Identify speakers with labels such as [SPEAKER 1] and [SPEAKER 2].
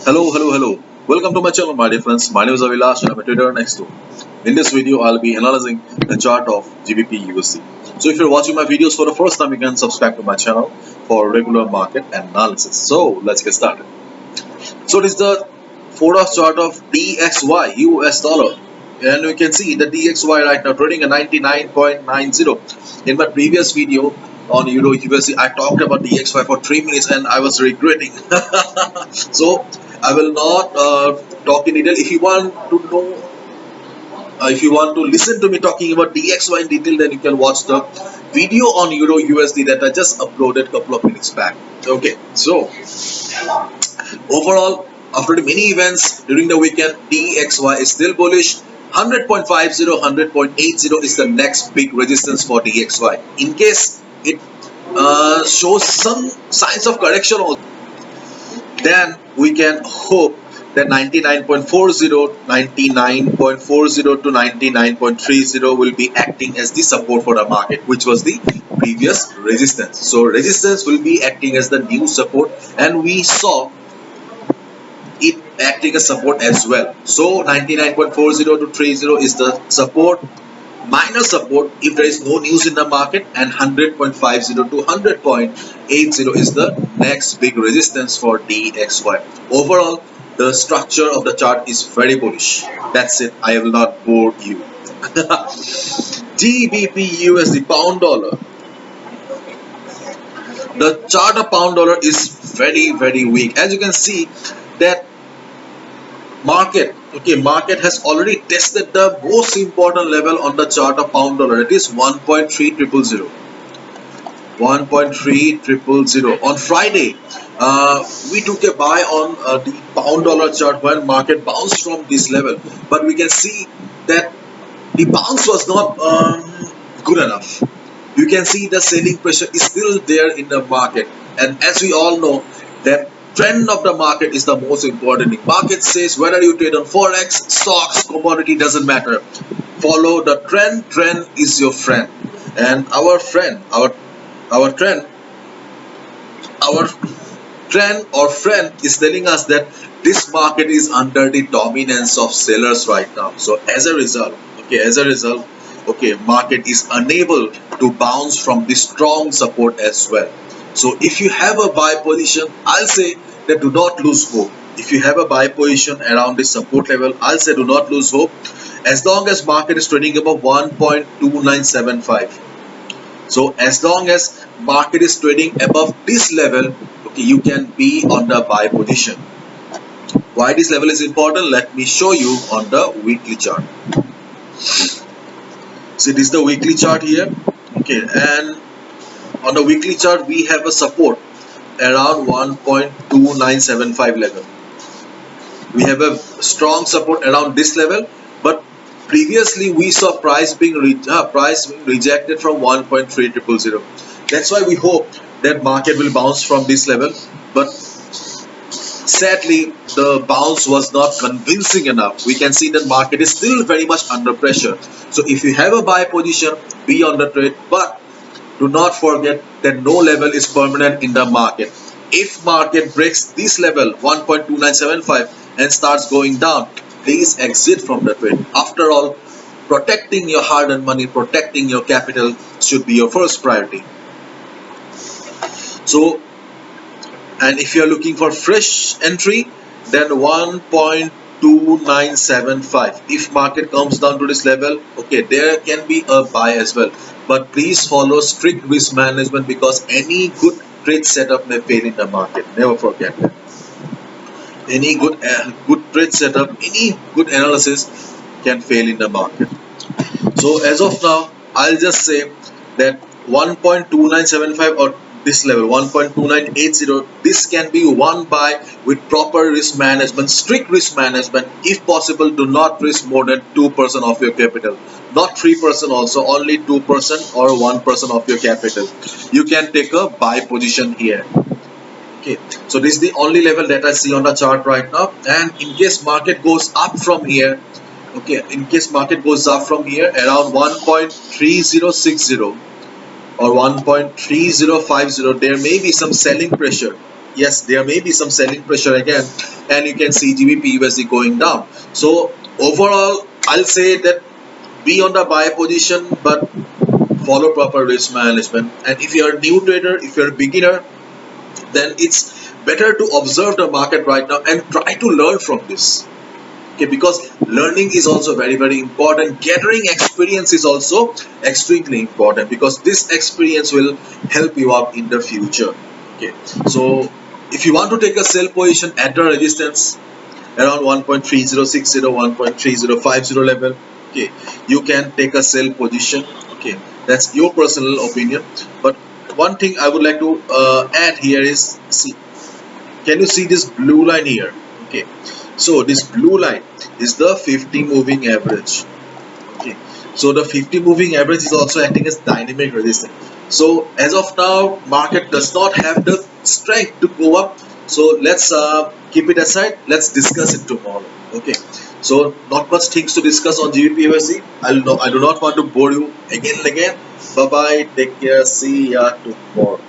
[SPEAKER 1] Hello. Welcome to my channel, my dear friends. My name is Avilash and I'm a trader next door. In this video, I'll be analyzing the chart of GBPUSD. So if you're watching my videos for the first time, you can subscribe to my channel for regular market analysis. So let's get started. So this is the forex chart of DXY, US dollar. And we can see the DXY right now trading at 99.90. In my previous video on Euro USD, I talked about DXY for 3 minutes and I was regretting. So I will not talk in detail. If you want to know, if you want to listen to me talking about DXY in detail, then you can watch the video on Euro USD that I just uploaded a couple of minutes back. Okay, so overall, after the many events during the weekend, DXY is still bullish. 100.50, 100.80 is the next big resistance for DXY. In case it shows some signs of correction also, then we can hope that 99.40, 99.40 to 99.30 will be acting as the support for the market, which was the previous resistance. So resistance will be acting as the new support, and we saw it acting as support as well. So 99.40 to 30 is the support, minor support if there is no news in the market, and 100.50 to 100.80 is the next big resistance for DXY. Overall, the structure of the chart is very bullish. That's it. I will not bore you. GBPUSD pound dollar. The chart of pound dollar is very weak. As you can see that market has already tested the most important level on the chart of pound dollar. It is 1.3000. 1.3000 on Friday. We took a buy on the pound dollar chart when market bounced from this level, but we can see that the bounce was not good enough. You can see the selling pressure is still there in the market, and as we all know that trend of the market is the most important thing. Market says whether you trade on forex, stocks, commodity, doesn't matter. Follow the trend. Trend is your friend, and our trend or friend is telling us that this market is under the dominance of sellers right now. So as a result, market is unable to bounce from this strong support as well. So if you have a buy position, I'll say that do not lose hope. If you have a buy position around this support level, I'll say do not lose hope, as long as market is trading above 1.2975. So as long as market is trading above this level, okay, you can be on the buy position. Why this level is important? Let me show you on the weekly chart. See, this is the weekly chart here. Okay, and on the weekly chart we have a support around 1.2975 level. We have a strong support around this level, but previously we saw price being rejected from 1.3000. That's why we hope that market will bounce from this level, but sadly the bounce was not convincing enough. We can see that market is still very much under pressure. So if you have a buy position, be on the trade, but do not forget that no level is permanent in the market. If market breaks this level 1.2975 and starts going down, please exit from the trade. After all, protecting your hard-earned money, protecting your capital should be your first priority. So, and if you are looking for fresh entry, then 1.2975. If market comes down to this level, okay, there can be a buy as well, but please follow strict risk management, because any good trade setup may fail in the market. Never forget that. Any good trade setup, any good analysis can fail in the market. So as of now, I'll just say that 1.2975 or this level 1.2980, this can be one buy with proper risk management, strict risk management. If possible, do not risk more than 2% of your capital, not 3% also, only 2% or 1% of your capital. You can take a buy position here. Okay, so this is the only level that I see on the chart right now, and in case market goes up from here, okay, in case market goes up from here around 1.3060 or 1.3050, there may be some selling pressure. Yes, there may be some selling pressure again, and you can see GBPUSD going down. So overall, I'll say that be on the buy position, but follow proper risk management. And if you're a new trader, if you're a beginner, then it's better to observe the market right now and try to learn from this. Okay, because learning is also very important. Gathering experience is also extremely important, because this experience will help you out in the future. Okay, so if you want to take a sell position at the resistance around 1.3060, 1.3050 level, okay, you can take a sell position. Okay, that's your personal opinion. But one thing I would like to add here is, see, can you see this blue line here? Okay, so this blue line is the 50 moving average. Okay, so the 50 moving average is also acting as dynamic resistance. So as of now, market does not have the strength to go up. So let's keep it aside. Let's discuss it tomorrow. Okay, so not much things to discuss on GBPUSD. I do not want to bore you again and again. Bye bye. Take care. See ya tomorrow.